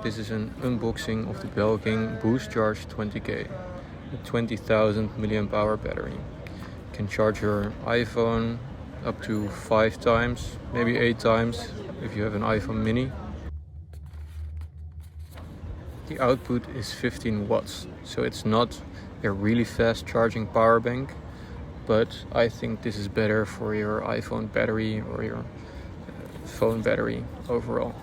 This is an unboxing of the Belkin Boost Charge 20K, a 20,000 mAh battery. You can charge your iPhone up to 5 times, maybe 8 times if you have an iPhone mini. The output is 15 watts, so it's not a really fast charging power bank, but I think this is better for your iPhone battery or your phone battery overall.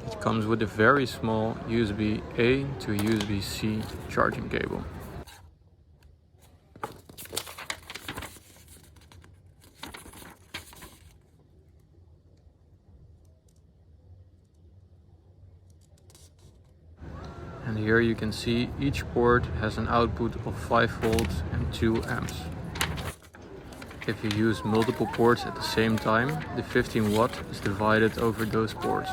It comes with a very small USB-A to USB-C charging cable. And here you can see each port has an output of 5 volts and 2 amps. If you use multiple ports at the same time, the 15 watt is divided over those ports.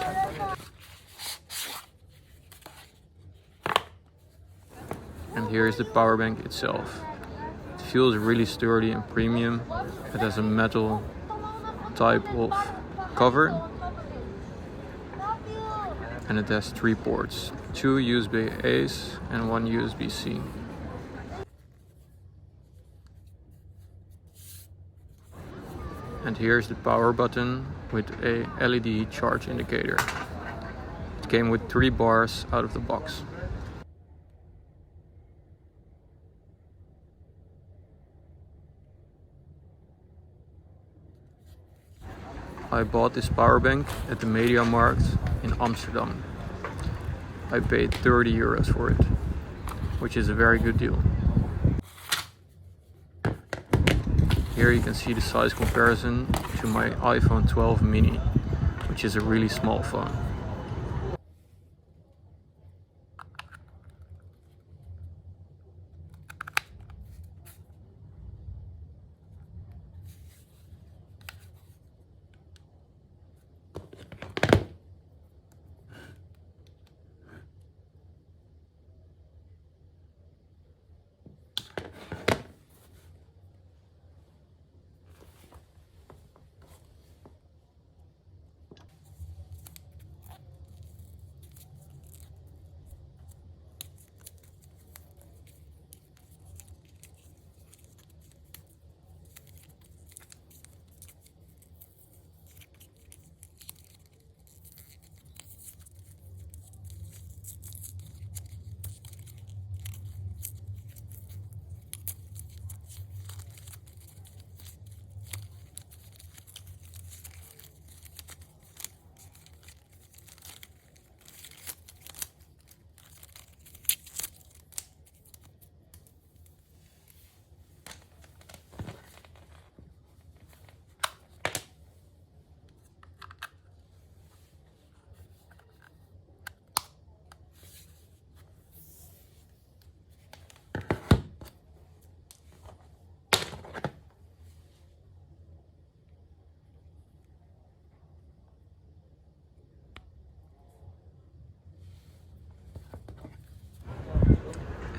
And here is the power bank itself. It feels really sturdy and premium. It has a metal type of cover. And it has 3 ports, 2 USB-A's and 1 USB-C. And here's the power button with a LED charge indicator. It came with 3 bars out of the box. I bought this power bank at the Mediamarkt in Amsterdam. I paid 30 euros for it, which is a very good deal. Here you can see the size comparison to my iPhone 12 mini, which is a really small phone.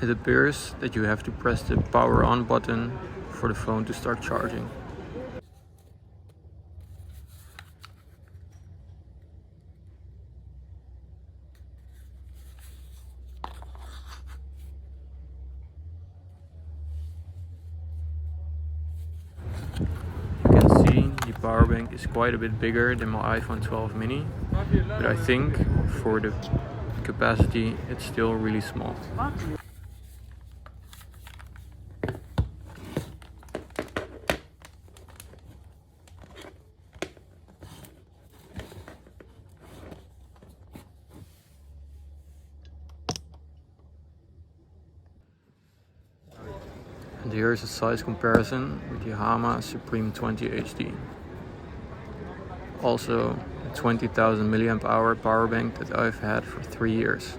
It appears that you have to press the power on button for the phone to start charging. power bank is quite a bit bigger than my iPhone 12 mini, but I think for the capacity it's still really small. And here's a size comparison with the Hama Supreme 20 HD. Also a 20,000 mAh power bank that I've had for 3 years.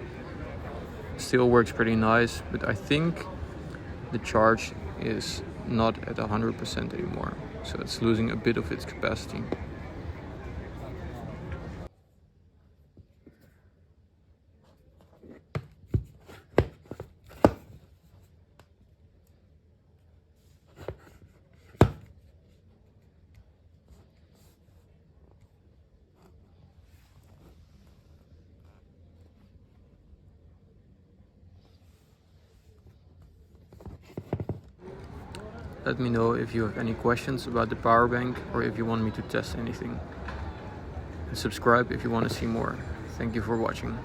Still works pretty nice, but I think the charge is not at 100% anymore, so it's losing a bit of its capacity. Let me know if you have any questions about the power bank or if you want me to test anything. And subscribe if you want to see more. Thank you for watching.